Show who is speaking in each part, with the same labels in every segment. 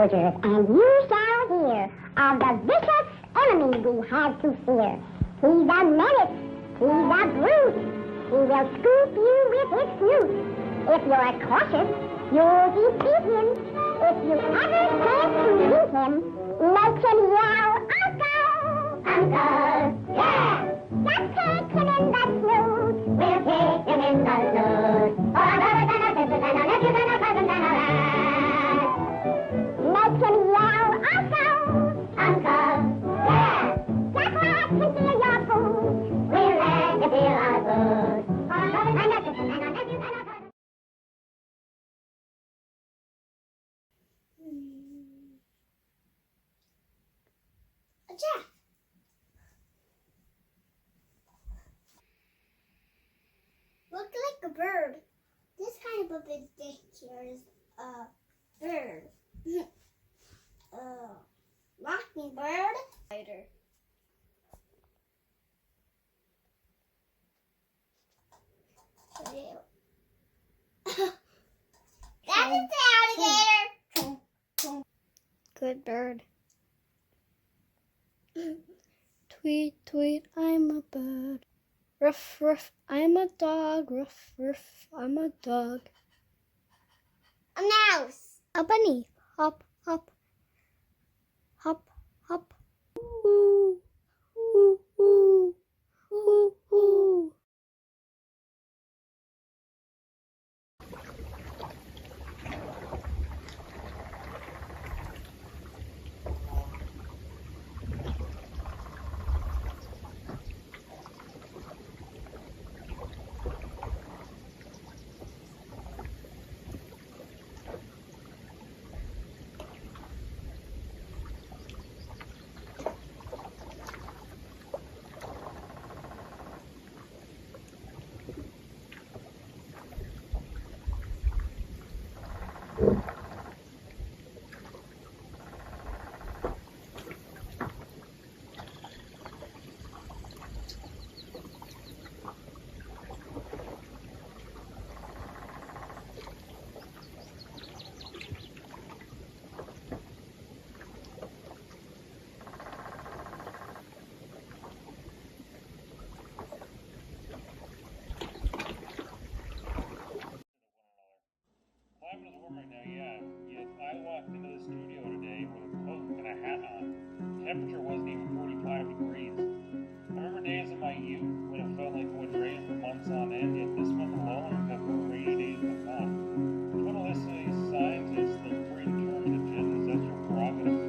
Speaker 1: soldiers, and you shall hear of the vicious enemy we have to fear. He's a menace, he's a brute, he will scoop you with his snoot. If you're cautious, you'll defeat him. If you ever chance to meet him, make him yell, Uncle! Uncle! Yeah! Just take him in the snoot. We'll take him in the snoot. For a brother and a sister and a nephew and a cousin and a lad. Make him yell, Uncle! Uncle! Yeah! Just let him feel your food. We'll let him feel our food. For a brother and a sister and a nephew and a cousin.
Speaker 2: Jack. Look like a bird. This kind of a big picture is a bird. Mockingbird. Spider. That's an alligator.
Speaker 3: Good bird. Tweet, tweet, I'm a bird. Ruff, ruff, I'm a dog. Ruff, ruff, I'm a dog.
Speaker 2: A mouse.
Speaker 3: A bunny. Hop, hop. Hop, hop. Ooh, ooh, ooh, ooh, ooh.
Speaker 4: Climate is warm right now, yeah. Yet I walked into the studio today with a coat and a hat on. Temperature wasn't even 45 degrees. I remember days in my youth when it felt like it would rain for months on end, yet this month alone we've had more rainy days than not. If you want to listen to these scientists that predetermined agendas, that's your prerogative.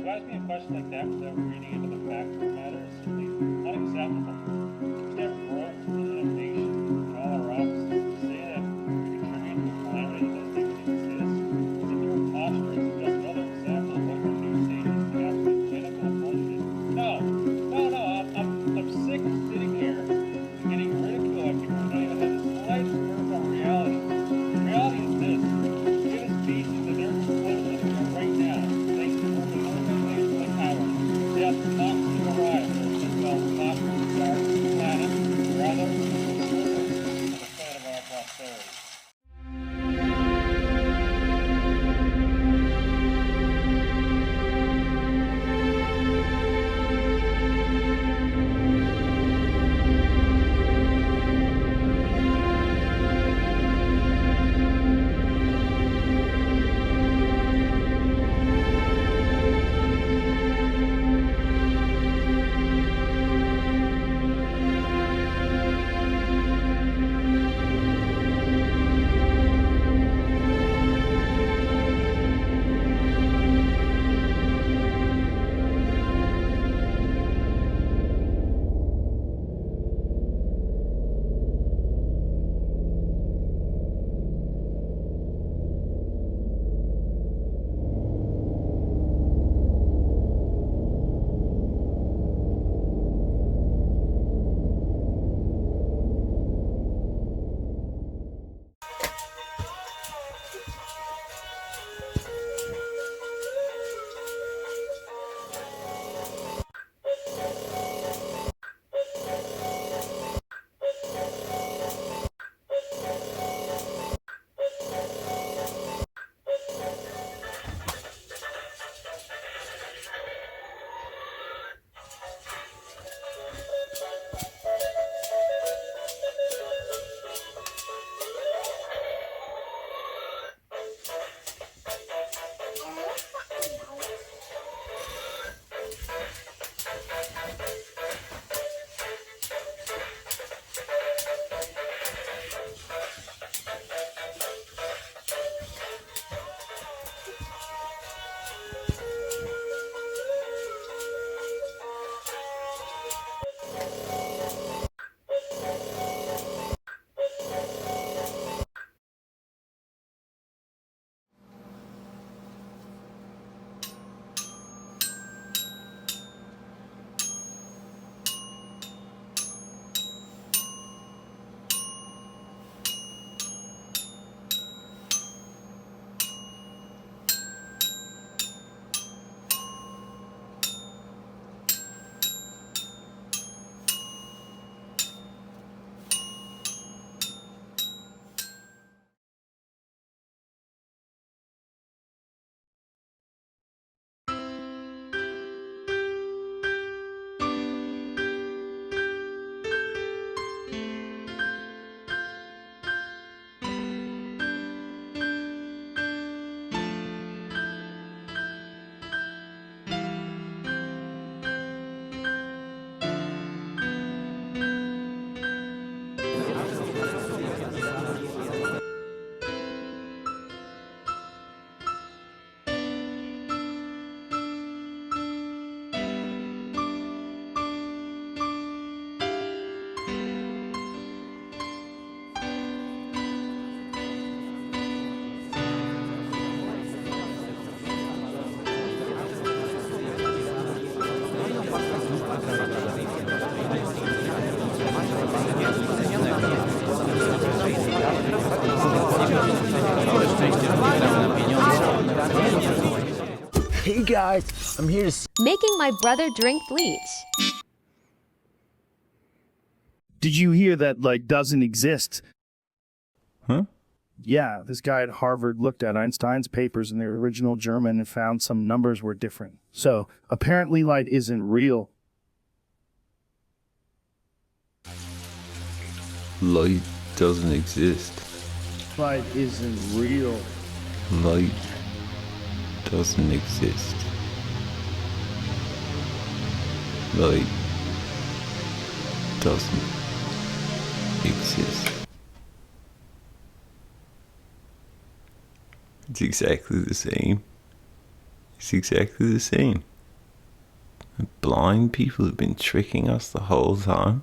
Speaker 4: To ask me a question like that without reading into the facts of the matter is simply unacceptable. We have growth and innovation in all our offices to say that we contribute to a climate that doesn't even exist. It's preposterous. Just another example of what our news stations think absolute clinical bullshit. I'm sick of sitting here and getting ridiculed at people who don't even have the slightest grip on reality. Reality is this. We have a species that they're exploding right now. Thanks to urban organizations like ours. Death knocks to our eyes. Well, not dark.
Speaker 5: guys, I'm here to...
Speaker 6: Making my brother drink bleach.
Speaker 7: Did you hear that, doesn't exist?
Speaker 5: Huh?
Speaker 7: Yeah, this guy at Harvard looked at Einstein's papers in the original German and found some numbers were different. So, apparently light isn't real.
Speaker 8: Light doesn't exist.
Speaker 7: Light isn't real.
Speaker 8: Light doesn't exist. Light doesn't exist. It's exactly the same. It's exactly the same. Blind people have been tricking us the whole time.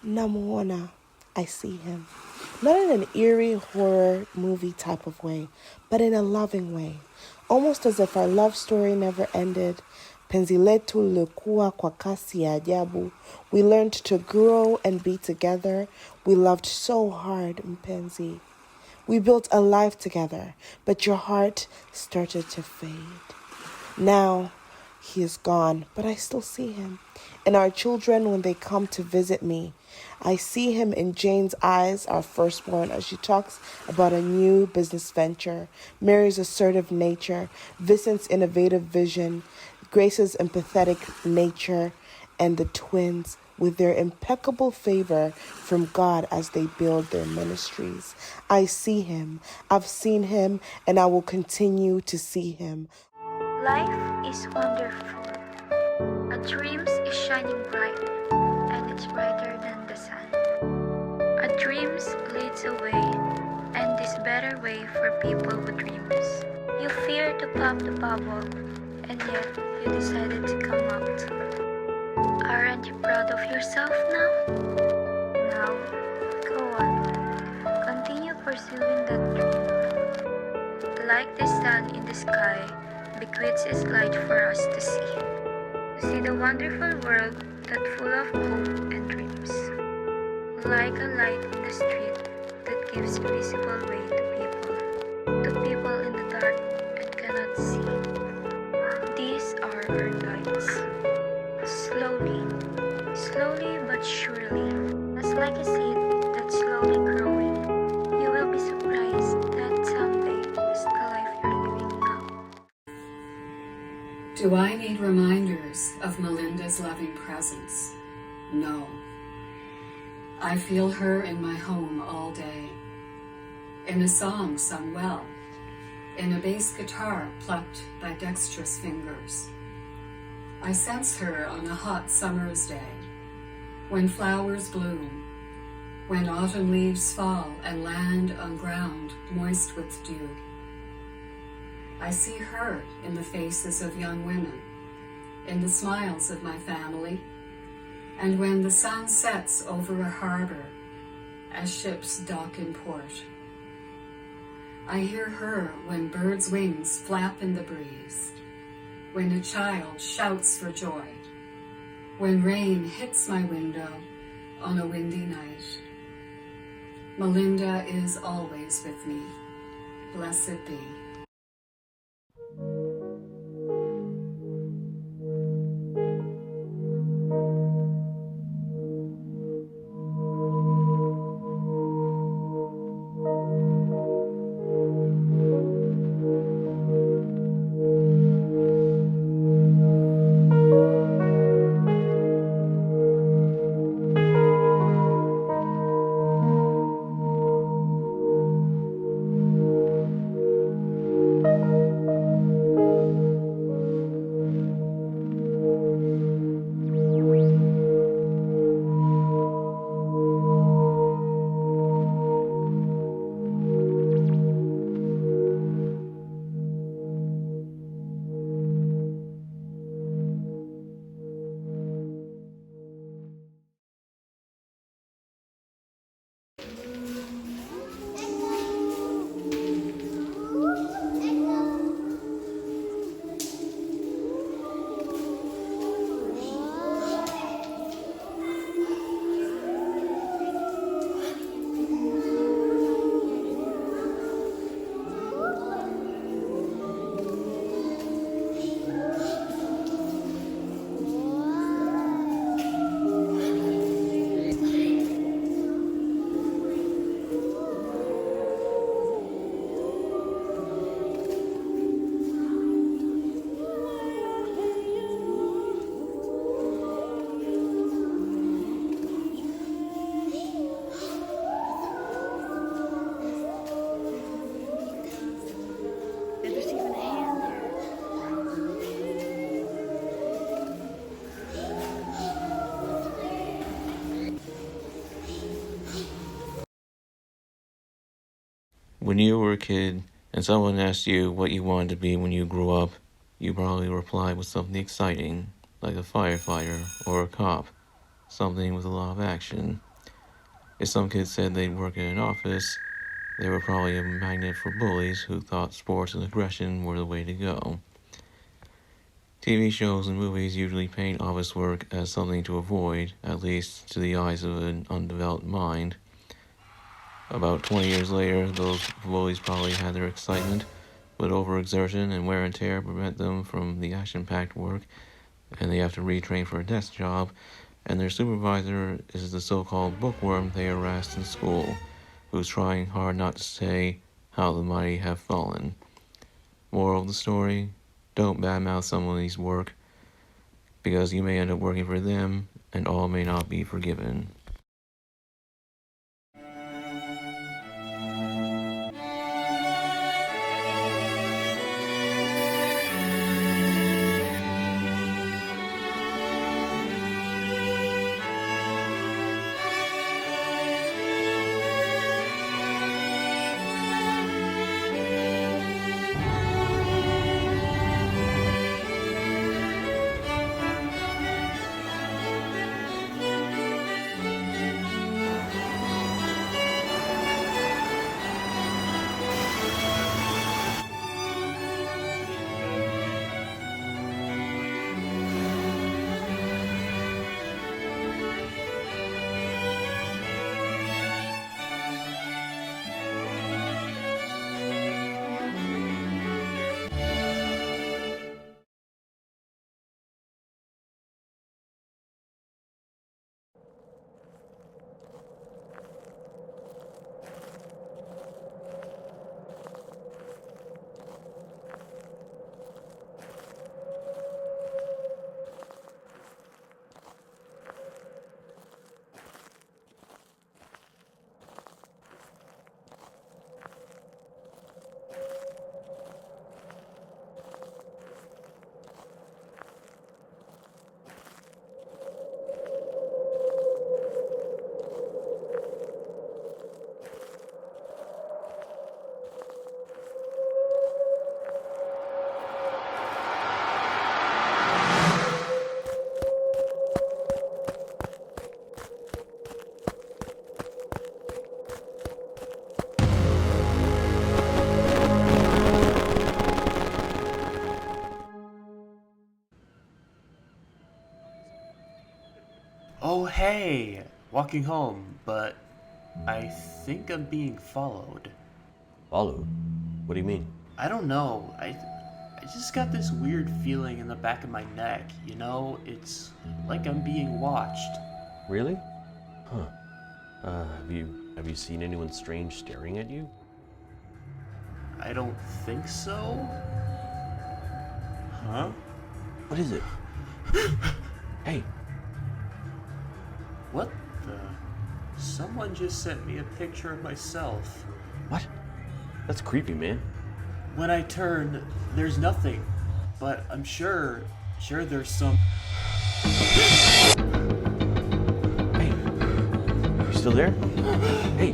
Speaker 9: Namuona, I see him. Not in an eerie horror movie type of way, but in a loving way. Almost as if our love story never ended. Penzi letu lilikuwa kwa kasi ya ajabu. We learned to grow and be together. We loved so hard, mpenzi. We built a life together, but your heart started to fade. Now, he is gone, but I still see him. And our children, when they come to visit me, I see him in Jane's eyes, our firstborn, as she talks about a new business venture, Mary's assertive nature, Vincent's innovative vision, Grace's empathetic nature, and the twins with their impeccable favor from God as they build their ministries. I see him, I've seen him, and I will continue to see him.
Speaker 10: Life is wonderful. A dream is shining bright, and it's brighter than the sun. A dream leads a way, and this better way for people with dreams. You fear to pop the bubble, and yet you decided to come out. Aren't you proud of yourself now? Now, go on. Continue pursuing that dream. Like the sun in the sky, bequeaths its light for us to see. To see the wonderful world that's full of hope and dreams. Like a light in the street that gives visible way to people in the dark and cannot see. These are our lights. Slowly but surely, as like a seed that's slowly growing, you will be surprised that someday is the life you're living now.
Speaker 11: Do I need reminders of Melinda's loving presence? No. I feel her in my home all day, in a song sung well, in a bass guitar plucked by dexterous fingers. I sense her on a hot summer's day, when flowers bloom, when autumn leaves fall and land on ground moist with dew. I see her in the faces of young women, in the smiles of my family, and when the sun sets over a harbor as ships dock in port. I hear her when birds' wings flap in the breeze, when a child shouts for joy, when rain hits my window on a windy night. Melinda is always with me. Blessed be.
Speaker 2: There's even a hand there.
Speaker 12: When you were a kid and someone asked you what you wanted to be when you grew up, you probably replied with something exciting, like a firefighter or a cop, something with a lot of action. If some kid said they'd work in an office, they were probably a magnet for bullies who thought sports and aggression were the way to go. TV shows and movies usually paint office work as something to avoid, at least to the eyes of an undeveloped mind. About 20 years later, those bullies probably had their excitement, but overexertion and wear and tear prevent them from the action-packed work, and they have to retrain for a desk job, and their supervisor is the so-called bookworm they harassed in school, who's trying hard not to say how the mighty have fallen. Moral of the story, don't badmouth someone's work, because you may end up working for them, and all may not be forgiven.
Speaker 13: Oh hey, walking home, but I think I'm being followed.
Speaker 14: Followed? What do you mean?
Speaker 13: I don't know, I just got this weird feeling in the back of my neck, you know? It's like I'm being watched.
Speaker 14: Really? Huh. Have you seen anyone strange staring at you?
Speaker 13: I don't think so. Huh?
Speaker 14: What is it? Hey!
Speaker 13: What the? Someone just sent me a picture of myself.
Speaker 14: What? That's creepy, man.
Speaker 13: When I turn, there's nothing. But I'm sure there's some...
Speaker 14: Hey! You still there? Hey!